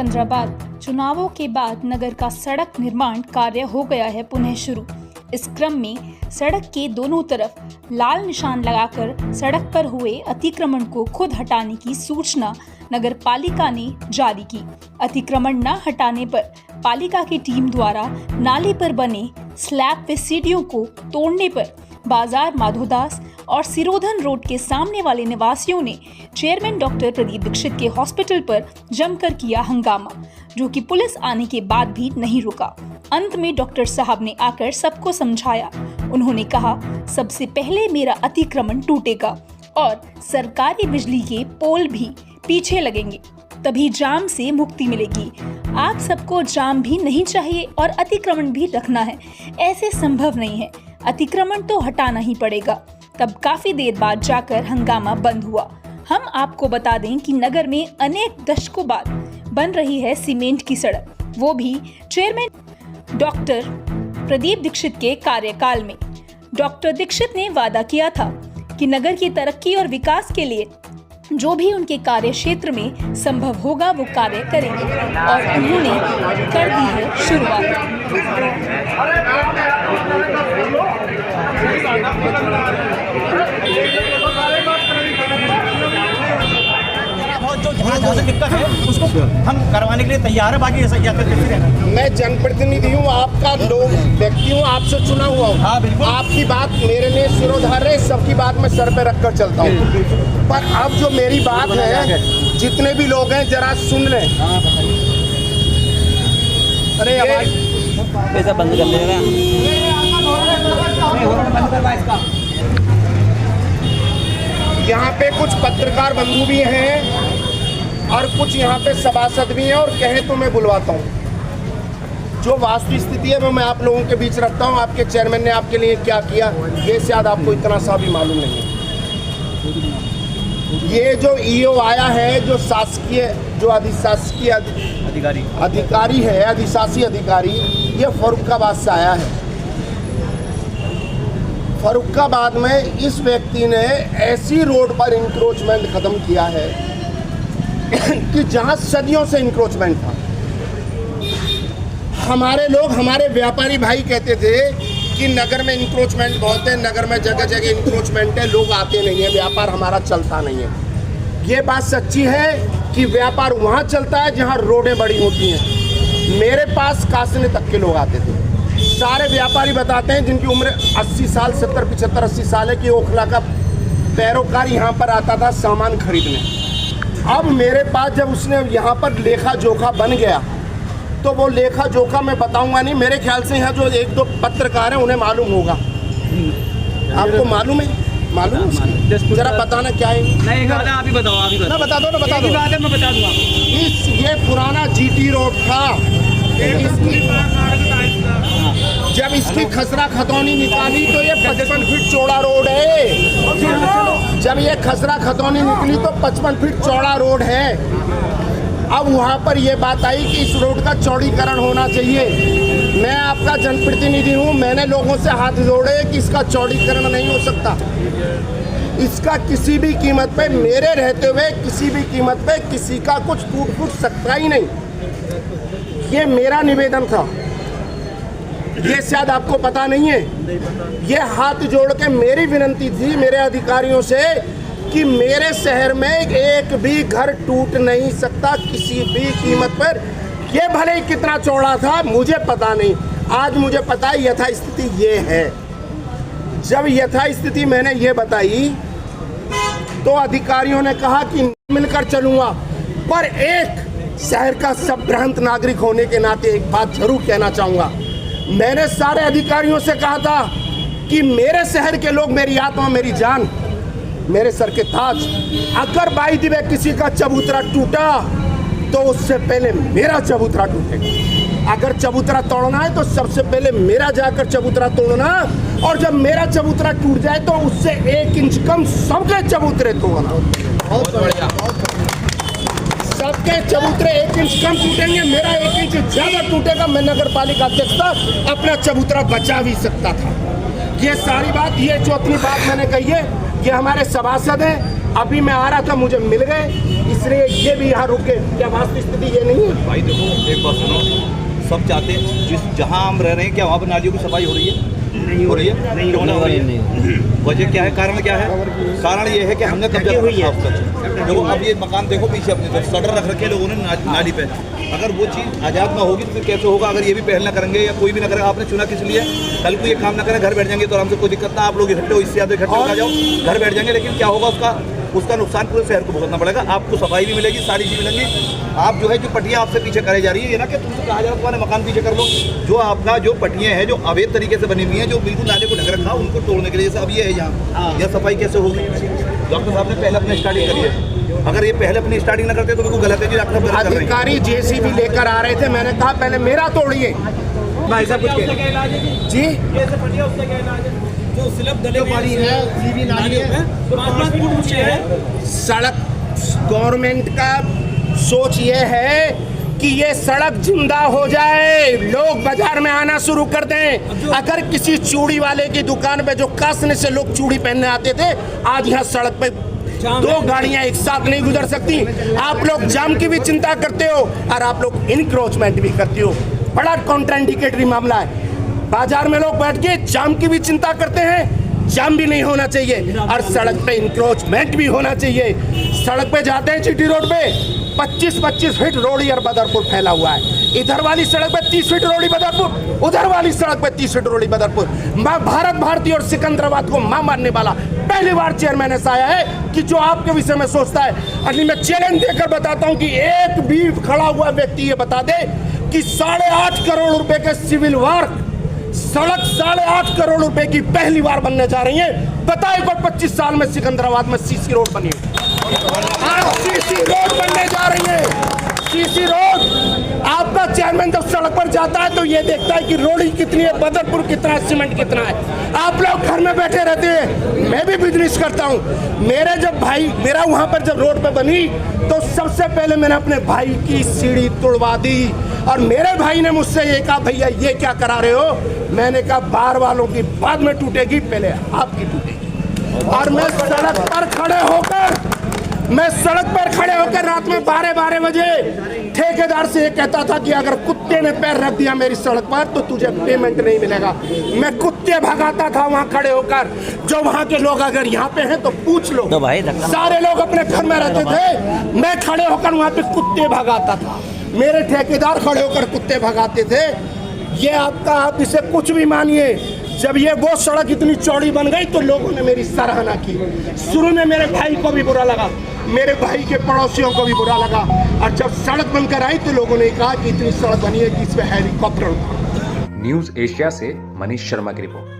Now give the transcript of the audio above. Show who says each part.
Speaker 1: सिकंदराबाद चुनावों के बाद नगर का सड़क निर्माण कार्य हो गया है पुनः शुरू। इस क्रम में सड़क के दोनों तरफ लाल निशान लगाकर सड़क पर हुए अतिक्रमण को खुद हटाने की सूचना नगर पालिका ने जारी की। अतिक्रमण न हटाने पर पालिका की टीम द्वारा नाले पर बने स्लैब व सीढ़ियों को तोड़ने पर बाजार माधोदास और सिरोधन रोड के सामने वाले निवासियों ने चेयरमैन डॉक्टर प्रदीप दीक्षित के हॉस्पिटल पर जमकर किया हंगामा, जो कि पुलिस आने के बाद भी नहीं रुका। अंत में डॉक्टर साहब ने आकर सबको समझाया। उन्होंने कहा, सबसे पहले मेरा अतिक्रमण टूटेगा और सरकारी बिजली के पोल भी पीछे लगेंगे, तभी जाम से मुक्ति मिलेगी। आप सबको जाम भी नहीं चाहिए और अतिक्रमण भी रखना है, ऐसे संभव नहीं है। अतिक्रमण तो हटाना ही पड़ेगा। तब काफी देर बाद जाकर हंगामा बंद हुआ। हम आपको बता दें कि नगर में अनेक दशकों बाद बन रही है सीमेंट की सड़क, वो भी चेयरमैन डॉक्टर प्रदीप दीक्षित के कार्यकाल में। डॉक्टर दीक्षित ने वादा किया था कि नगर की तरक्की और विकास के लिए जो भी उनके कार्य क्षेत्र में संभव होगा वो कार्य करेंगे, और उन्होंने कर दी है शुरुआत।
Speaker 2: जो दिक्कत है उसको हम करवाने के लिए तैयार है। बाकी ऐसा क्या करते रहना।
Speaker 3: मैं जनप्रतिनिधि हूँ, आपका लोग व्यक्ति हूँ, आपसे चुना हुआ हूँ।
Speaker 2: हाँ बिल्कुल,
Speaker 3: आपकी बात मेरे लिए सिरोधार्य है, सबकी बात मैं सर पे रख कर चलता हूँ। पर अब जो मेरी बात है, जितने भी लोग हैं जरा सुन लें।
Speaker 2: अरे ऐसा बंद कर लेगा,
Speaker 3: यहाँ पे कुछ पत्रकार बंधु भी हैं और कुछ यहाँ पे सभासद भी हैं, और कहे तो मैं बुलवाता हूँ। जो वास्तविक स्थिति है वो मैं आप लोगों के बीच रखता हूँ। आपके चेयरमैन ने आपके लिए क्या किया ये शायद आपको इतना सा भी मालूम नहीं है। ये जो ईओ आया है, जो शासकीय जो अधिशासकीय अधिकारी है, अधिशासी अधिकारी, ये फर्रुखाबाद से आया है। फर्रुखाबाद में इस व्यक्ति ने ऐसी रोड पर इंक्रोचमेंट खत्म किया है कि जहां सदियों से इंक्रोचमेंट था। हमारे लोग, हमारे व्यापारी भाई कहते थे कि नगर में इंक्रोचमेंट बहुत है, नगर में जगह जगह इंक्रोचमेंट है, लोग आते नहीं है, व्यापार हमारा चलता नहीं है। ये बात सच्ची है कि व्यापार वहाँ चलता है जहाँ रोडें बड़ी होती हैं। मेरे पास कासने तक के लोग आते थे। सारे व्यापारी बताते हैं जिनकी उम्र 80 साल, 70, 75, 80 साल है, कि ओखला का पैरोकार यहाँ पर आता था सामान खरीदने। अब मेरे पास जब उसने यहाँ पर लेखा जोखा बन गया, तो वो लेखा जोखा मैं बताऊंगा नहीं। मेरे ख्याल से यहाँ जो एक दो पत्रकार हैं उन्हें मालूम होगा। आपको मालूम है? मालूम है? जरा बताना क्या है।
Speaker 2: नहीं आप ही बताओ, आप ही बताओ।
Speaker 3: बता दो ना, बता दो।
Speaker 2: बात है, मैं बता दूंगा।
Speaker 3: ये पुराना जीटी रोड था। जब इसकी खसरा खतौनी निकाली तो ये 55 फीट चौड़ा रोड है। जब ये खसरा खतौनी निकली तो 55 फीट चौड़ा रोड है। अब वहाँ पर ये बात आई कि इस रोड का चौड़ीकरण होना चाहिए। मैं आपका जनप्रतिनिधि हूँ, मैंने लोगों से हाथ जोड़े कि इसका चौड़ीकरण नहीं हो सकता। इसका किसी भी कीमत पे, मेरे रहते हुए किसी भी कीमत पे किसी का कुछ टूट फूट सकता ही नहीं। ये मेरा निवेदन था, ये शायद आपको पता नहीं है। ये हाथ जोड़ के मेरी विनती थी मेरे अधिकारियों से कि मेरे शहर में एक भी घर टूट नहीं सकता किसी भी कीमत पर। ये भले ही कितना चौड़ा था मुझे पता नहीं, आज मुझे पता है यथास्थिति ये है। जब यथास्थिति मैंने ये बताई तो अधिकारियों ने कहा कि मिलकर चलूंगा, पर एक शहर का संभ्रांत नागरिक होने के नाते एक बात जरूर कहना चाहूँगा। मैंने सारे अधिकारियों से कहा था कि मेरे शहर के लोग मेरी आत्मा, मेरी जान, मेरे सर के ताज। अगर बाई द वे किसी का चबूतरा टूटा तो उससे पहले मेरा चबूतरा टूटेगा। अगर चबूतरा तोड़ना है तो सबसे पहले मेरा जाकर चबूतरा तोड़ना, और जब मेरा चबूतरा टूट जाए तो उससे 1 इंच कम सबके चबूतरे तोड़ना। बहुत बढ़िया। सबके चबूतरे 1 इंच कम टूटेंगे, मेरा 1 इंच ज्यादा टूटेगा। मैं नगर पालिका अध्यक्ष था, अपना चबूतरा बचा भी सकता था। ये सारी बात, ये चौथी बात मैंने कही है। ये हमारे सभासद हैं, अभी मैं आ रहा था, मुझे मिल गए, इसलिए ये भी यहाँ रुक गए। क्या वास्तविक स्थिति ये नहीं है?
Speaker 2: भाई देखो, एक बात सुनो, सब चाहते हैं जहाँ हम रह रहे हैं, क्या वहाँ पर नालियों की सफाई हो रही है? नहीं हो रही है। क्यों ना हो रही है? वजह क्या है, कारण क्या है? कारण ये है कि हमने कब्जा हुई है। देखो अब ये मकान देखो पीछे अपने तरफ शटर रख रखे लोगों ने नाली पे। अगर वो चीज़ आज़ाद ना होगी तो फिर कैसे होगा? अगर ये भी पहल ना करेंगे या कोई भी ना करेगा, आपने चुना किस लिए? कल को ये काम ना करें, घर बैठ जाएंगे तो आराम से कोई दिक्कत ना, आप लोग इकट्ठे हो, इससे ज़्यादा इकट्ठे हो जाओ, घर बैठ जाएंगे। लेकिन क्या होगा, उसका नुकसान पूरे शहर को भुगतना पड़ेगा। आपको सफाई भी मिलेगी, सारी चीज़ मिलेंगी। आप जो है जो पट्टियाँ आपसे पीछे करे जा रही है, ये ना कि तुमसे कहा जा रहा है तुम्हारे मकान पीछे कर लो। जो आपका जो पट्टियाँ हैं जो अवैध तरीके से बनी हुई हैं, जो बिल्कुल नाले को ढक रखा, उनको तोड़ने के लिए, जैसे अब ये है यहाँ, यह सफाई कैसे होगी? डॉक्टर साहब ने पहले अपनी स्टार्टिंग करी है। अगर ये पहले अपनी स्टार्टिंग ना करते तो बिल्कुल गलत है जी। डॉक्टर साहब
Speaker 3: अधिकारी जेसीबी लेकर आ रहे थे, मैंने कहा पहले मेरा तोड़िए।
Speaker 2: भाई साहब कुछ
Speaker 3: जी
Speaker 2: जो स्लैब डले वाली है, सीवी नाली है, 5 फुट ऊंचे है।
Speaker 3: सड़क गवर्नमेंट का सोच ये है कि ये सड़क जिंदा हो जाए, लोग बाजार में आना शुरू कर दें। अगर किसी चूड़ी वाले की दुकान पे जो कासने से लोग चूड़ी पहनने आते थे, आज यहाँ सड़क पे 2 गाड़ियां एक साथ नहीं गुजर सकती। आप लोग जाम की भी चिंता करते हो और आप लोग इनक्रोचमेंट भी करते हो। बड़ा कॉन्ट्राइंडिकेटरी मामला है। बाजार में लोग बैठ के जाम की भी चिंता करते हैं, जाम भी नहीं होना चाहिए और सड़क पे इंक्रोचमेंट भी होना चाहिए। सड़क पे जाते हैं जीटी रोड पे 25-25 फीट रोड़ी और बदरपुर फैला हुआ है। इधर वाली सड़क पे 30 फीट रोड़ी बदरपुर, उधर वाली सड़क पे 30 फीट रोड़ी बदरपुर। भारत भारती और सिकंदराबाद को मां मारने वाला पहली बार चेयरमैन ऐसा आया है कि जो आपके विषय में सोचता है। अगली मैं चैलेंज देकर बताता हूं कि एक भी खड़ा हुआ व्यक्ति ये बता दे कि 8.5 करोड़ रुपए के सिविल वर्क सड़क 8.5 करोड़ रुपए की पहली बार बनने जा रही है। बताए कोई 25 साल में सिकंदराबाद में सीसी रोड बनी है। सीसी रोड बनने जा रही है। सीसी रोड आपका चेयरमैन जब सड़क पर जाता है तो ये देखता है कि रोड़ी कितनी है, बदरपुर कितना है, सीमेंट कितना है। आप लोग घर में बैठे रहते हैं, मैं भी बिजनेस करता हूँ। मेरा वहाँ पर जब रोड पे बनी तो सबसे पहले मैंने अपने भाई की सीढ़ी तोड़वा दी और मेरे भाई ने मुझसे ये कहा, भैया ये क्या करा रहे हो? मैंने कहा बार वालों की बाद में टूटेगी, पहले आपकी टूटेगी। और मैं सड़क पर खड़े होकर रात में 12 बजे ठेकेदार से ये कहता था कि अगर कुत्ते ने पैर रख दिया मेरी सड़क पर तो तुझे पेमेंट नहीं मिलेगा। मैं कुत्ते भगाता था वहाँ खड़े होकर। जो वहाँ के लोग अगर यहाँ पे हैं तो पूछ लो, तो भाई सारे लोग अपने घर में रहते थे, मैं खड़े होकर वहाँ पे कुत्ते भगाता था। मेरे ठेकेदार खड़े होकर कुत्ते भगाते थे। ये आप इसे कुछ भी मानिए, जब ये वो सड़क इतनी चौड़ी बन गई तो लोगों ने मेरी सराहना की। शुरू में मेरे भाई को भी बुरा लगा, मेरे भाई के पड़ोसियों को भी बुरा लगा और जब सड़क बनकर आई तो लोगों ने कहा कि इतनी सड़क बनी है कि इसमें हेलीकॉप्टर।
Speaker 4: न्यूज़ एशिया से मनीष शर्मा की रिपोर्ट।